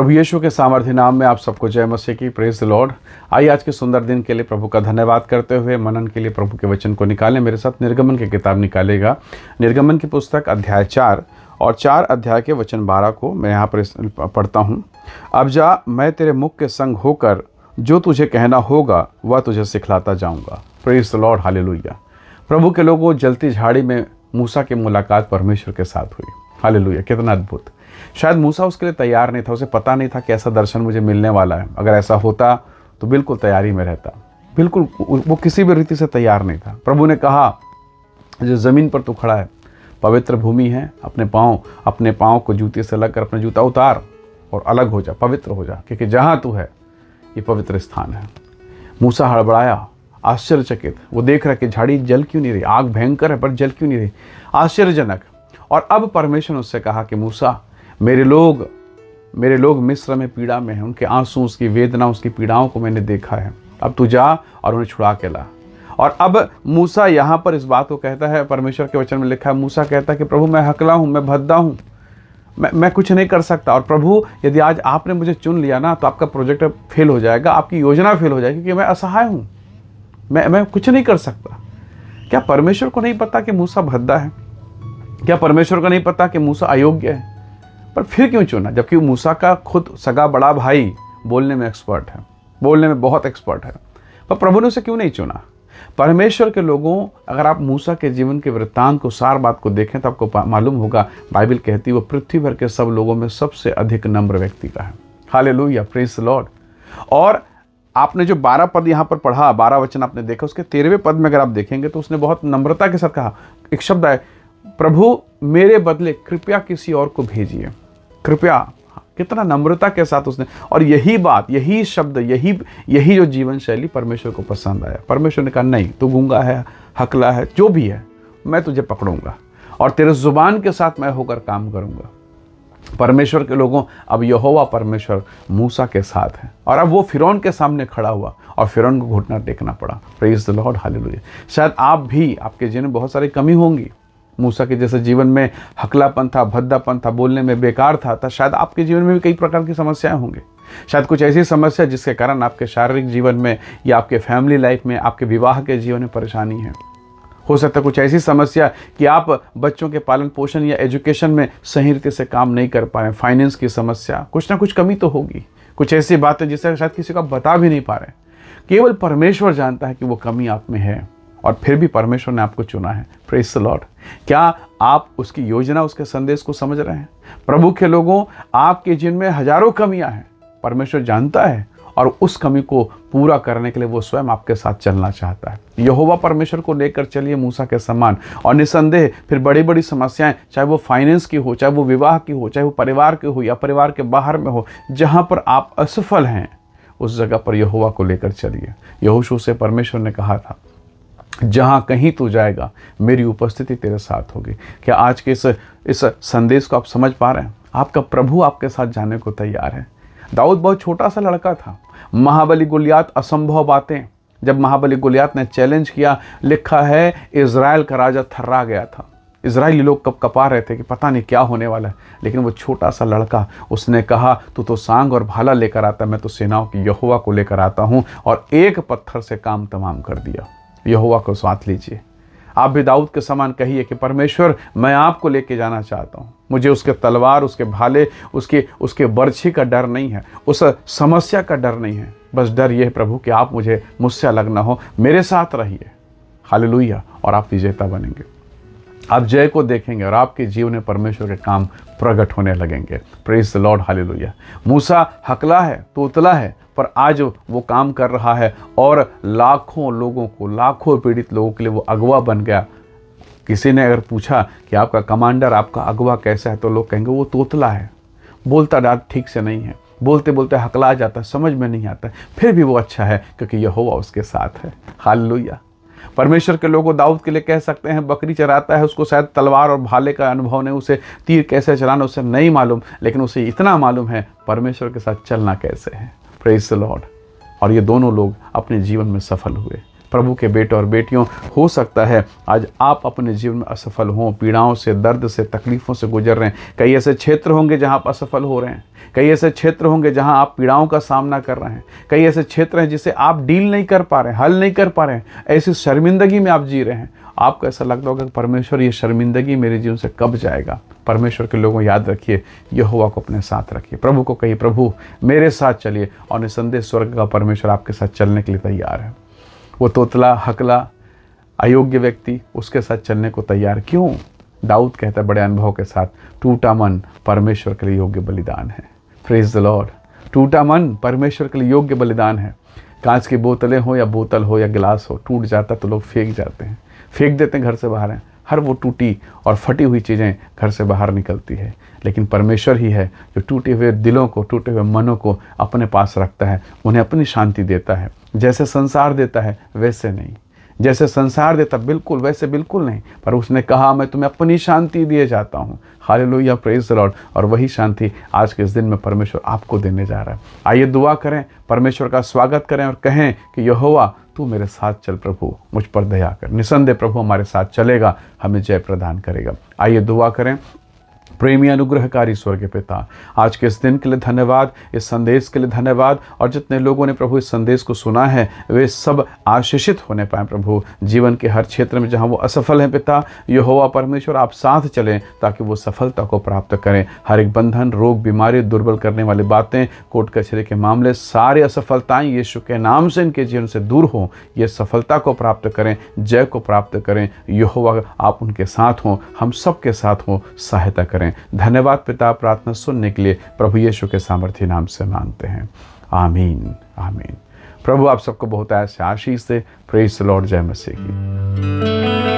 प्रभु यीशु के सामर्थ्य नाम में आप सबको जय मसीह की। Praise the Lord. आइए आज के सुंदर दिन के लिए प्रभु का धन्यवाद करते हुए मनन के लिए प्रभु के वचन को निकालें। मेरे साथ निर्गमन की किताब निकालेगा। निर्गमन की पुस्तक अध्याय 4 और 4 अध्याय के वचन 12 को मैं यहाँ पर पढ़ता हूँ। अब जा, मैं तेरे मुख के संग होकर जो तुझे कहना होगा वह तुझे सिखलाता जाऊँगा। Praise the Lord, hallelujah. प्रभु के लोगों, जलती झाड़ी में मूसा की मुलाकात परमेश्वर के साथ हुई। हालेलुया, कितना अद्भुत। शायद मूसा उसके लिए तैयार नहीं था, उसे पता नहीं था कि ऐसा दर्शन मुझे मिलने वाला है। अगर ऐसा होता तो बिल्कुल तैयारी में रहता, बिल्कुल वो किसी भी रीति से तैयार नहीं था। प्रभु ने कहा, जो ज़मीन पर तू खड़ा है पवित्र भूमि है, अपने पाँव को जूते से लगकर अपना जूता उतार और अलग हो जा, पवित्र हो जा, क्योंकि जहाँ तू है ये पवित्र स्थान है। मूसा हड़बड़ाया, आश्चर्यचकित। वो देख रहा कि झाड़ी जल क्यों नहीं रही, आग भयंकर है पर जल क्यों नहीं रही, आश्चर्यजनक। और अब परमेश्वर ने उससे कहा कि मूसा, मेरे लोग मिस्र में पीड़ा में हैं, उनके आंसू, उसकी वेदना, उसकी पीड़ाओं को मैंने देखा है। अब तू जा और उन्हें छुड़ा के ला। और अब मूसा यहाँ पर इस बात को कहता है, परमेश्वर के वचन में लिखा है, मूसा कहता है कि प्रभु मैं हकला हूँ, मैं भद्दा हूँ, मैं कुछ नहीं कर सकता। और प्रभु यदि आज आपने मुझे चुन लिया ना तो आपका प्रोजेक्ट फेल हो जाएगा, आपकी योजना फेल हो जाएगी, क्योंकि मैं असहाय हूँ, मैं कुछ नहीं कर सकता। क्या परमेश्वर को नहीं पता कि मूसा भद्दा है? क्या परमेश्वर को नहीं पता कि मूसा अयोग्य है? पर फिर क्यों चुना, जबकि मूसा का खुद सगा बड़ा भाई बोलने में एक्सपर्ट है, बोलने में बहुत एक्सपर्ट है, पर प्रभु ने उसे क्यों नहीं चुना? परमेश्वर के लोगों, अगर आप मूसा के जीवन के वृत्तांत को, सार बात को देखें तो आपको मालूम होगा, बाइबल कहती है वो पृथ्वी भर के सब लोगों में सबसे अधिक नम्र व्यक्ति का है। Hallelujah, praise the Lord. और आपने जो 12 पद यहाँ पर पढ़ा, 12 वचन आपने देखा, उसके 13वें पद में अगर आप देखेंगे तो उसने बहुत नम्रता के साथ कहा, एक शब्द है, प्रभु मेरे बदले कृपया किसी और को भेजिए। कृपया, कितना नम्रता के साथ उसने। और यही बात, यही शब्द, यही जो जीवन शैली परमेश्वर को पसंद आया। परमेश्वर ने कहा, नहीं, तू गूंगा है, हकला है, जो भी है, मैं तुझे पकड़ूंगा और तेरे जुबान के साथ मैं होकर काम करूंगा। परमेश्वर के लोगों, अब यहोवा परमेश्वर मूसा के साथ है। और अब वो फिरौन के सामने खड़ा हुआ और फिरौन को घुटना टेकना पड़ा। Praise the Lord, hallelujah. शायद आप भी, आपके जीवन में बहुत सारी कमी होंगी। मूसा के जैसे जीवन में हकलापन था, भद्दापन था, बोलने में बेकार था शायद आपके जीवन में भी कई प्रकार की समस्याएं होंगी। शायद कुछ ऐसी समस्या जिसके कारण आपके शारीरिक जीवन में या आपके फैमिली लाइफ में, आपके विवाह के जीवन में परेशानी है। हो सकता है कुछ ऐसी समस्या कि आप बच्चों के पालन पोषण या एजुकेशन में सही रीति से काम नहीं कर पाए, फाइनेंस की समस्या, कुछ ना कुछ कमी तो होगी। कुछ ऐसी बातें जिससे शायद किसी को बता भी नहीं पा रहे। केवल परमेश्वर जानता है कि वो कमी आप में है, और फिर भी परमेश्वर ने आपको चुना है। Praise the Lord. क्या आप उसकी योजना, उसके संदेश को समझ रहे हैं? प्रभु के लोगों, आपके जीवन में हजारों कमियां हैं, परमेश्वर जानता है, और उस कमी को पूरा करने के लिए वो स्वयं आपके साथ चलना चाहता है। यहोवा परमेश्वर को लेकर चलिए मूसा के समान, और निसंदेह फिर बड़ी बड़ी समस्याएं, चाहे वो फाइनेंस की हो, चाहे वो विवाह की हो, चाहे वो परिवार की हो या परिवार के बाहर में हो, जहां पर आप असफल हैं उस जगह पर यहोवा को लेकर चलिए। यहोशू से परमेश्वर ने कहा था, जहाँ कहीं तू जाएगा मेरी उपस्थिति तेरे साथ होगी। क्या आज के इस संदेश को आप समझ पा रहे हैं? आपका प्रभु आपके साथ जाने को तैयार है। दाऊद बहुत छोटा सा लड़का था। महाबली गोलियात, असंभव बातें, जब महाबली गोलियात ने चैलेंज किया, लिखा है इज़राइल का राजा थर्रा गया था। इज़राइली लोग कब कपा रहे थे कि पता नहीं क्या होने वाला है, लेकिन वो छोटा सा लड़का, उसने कहा, तू तो सांग और भाला लेकर आता, मैं तो सेनाओं की यहोवा को लेकर आता हूँ, और एक पत्थर से काम तमाम कर दिया। यहोवा को साथ लीजिए। आप भी दाऊद के समान कहिए कि परमेश्वर, मैं आपको लेके जाना चाहता हूँ। मुझे उसके तलवार, उसके भाले, उसके बर्छी का डर नहीं है, उस समस्या का डर नहीं है। बस डर ये है प्रभु कि आप मुझसे अलग ना हो, मेरे साथ रहिए। हालेलुया। और आप विजेता बनेंगे, आप जय को देखेंगे, और आपके जीवन में परमेश्वर के काम प्रकट होने लगेंगे। Praise the Lord, hallelujah. मूसा हकला है, तोतला है, पर आज वो काम कर रहा है, और लाखों लोगों को, लाखों पीड़ित लोगों के लिए वो अगवा बन गया। किसी ने अगर पूछा कि आपका कमांडर, आपका अगवा कैसा है, तो लोग कहेंगे वो तोतला है, बोलता डांट ठीक से नहीं है, बोलते बोलते हकला जाता है, समझ में नहीं आता है, फिर भी वो अच्छा है क्योंकि यहोवा उसके साथ है। हालेलुया। परमेश्वर के लोगों, दाऊद के लिए कह सकते हैं, बकरी चराता है, उसको शायद तलवार और भाले का अनुभव नहीं, उसे तीर कैसे चलाना उसे नहीं मालूम, लेकिन उसे इतना मालूम है परमेश्वर के साथ चलना कैसे है। Praise the Lord. और ये दोनों लोग अपने जीवन में सफल हुए। प्रभु के बेटे और बेटियों, हो सकता है आज आप अपने जीवन में असफल हों, पीड़ाओं से, दर्द से, तकलीफ़ों से गुजर रहे हैं। कई ऐसे क्षेत्र होंगे जहां आप असफल हो रहे हैं, कई ऐसे क्षेत्र होंगे जहां आप पीड़ाओं का सामना कर रहे हैं, कई ऐसे क्षेत्र हैं जिसे आप डील नहीं कर पा रहे हैं, हल नहीं कर पा रहे हैं, ऐसी शर्मिंदगी में आप जी रहे हैं। आपको ऐसा लगता होगा कि परमेश्वर, ये शर्मिंदगी मेरे जीवन से कब जाएगा। परमेश्वर के लोगों, याद रखिए, यहोवा को अपने साथ रखिए। प्रभु को कहिए, प्रभु मेरे साथ चलिए, और निसंदेह स्वर्ग का परमेश्वर आपके साथ चलने के लिए तैयार है। वो तोतला, हकला, अयोग्य व्यक्ति उसके साथ चलने को तैयार क्यों? दाऊद कहता है बड़े अनुभव के साथ, टूटा मन परमेश्वर के लिए योग्य बलिदान है। Praise the Lord. टूटा मन परमेश्वर के लिए योग्य बलिदान है। कांच की बोतलें हो या बोतल हो या गिलास हो, टूट जाता तो लोग फेंक जाते हैं, फेंक देते हैं, घर से बाहर हैं। हर वो टूटी और फटी हुई चीज़ें घर से बाहर निकलती है, लेकिन परमेश्वर ही है जो टूटे हुए दिलों को, टूटे हुए मनों को अपने पास रखता है, उन्हें अपनी शांति देता है। जैसे संसार देता है वैसे नहीं, जैसे संसार देता बिल्कुल वैसे बिल्कुल नहीं, पर उसने कहा मैं तुम्हें अपनी शांति दिए जाता हूँ। Hallelujah, praise the Lord. और वही शांति आज के इस दिन में परमेश्वर आपको देने जा रहा है। आइए दुआ करें, परमेश्वर का स्वागत करें और कहें कि यहोवा तू मेरे साथ चल, प्रभु मुझ पर दया कर। निसंदेह प्रभु हमारे साथ चलेगा, हमें जय प्रदान करेगा। आइए दुआ करें। प्रेमी अनुग्रहकारी स्वर्गीय पिता, आज के इस दिन के लिए धन्यवाद, इस संदेश के लिए धन्यवाद, और जितने लोगों ने प्रभु इस संदेश को सुना है वे सब आशीषित होने पाए प्रभु। जीवन के हर क्षेत्र में जहां वो असफल हैं पिता, यहोवा परमेश्वर आप साथ चलें ताकि वो सफलता को प्राप्त करें। हर एक बंधन, रोग, बीमारी, दुर्बल करने वाली बातें, कोर्ट कचहरी के मामले, सारी असफलताएं यीशु के नाम से इनके जीवन से दूर हों। ये सफलता को प्राप्त करें, जय को प्राप्त करें। यहोवा आप उनके साथ हों, हम सबके साथ हों, सहायता करें। धन्यवाद पिता, प्रार्थना सुनने के लिए प्रभु यीशु के सामर्थ्य नाम से मांगते हैं, आमीन आमीन। प्रभु आप सबको बहुत ऐसे आशीष दे। Praise the Lord. जय मसीह की।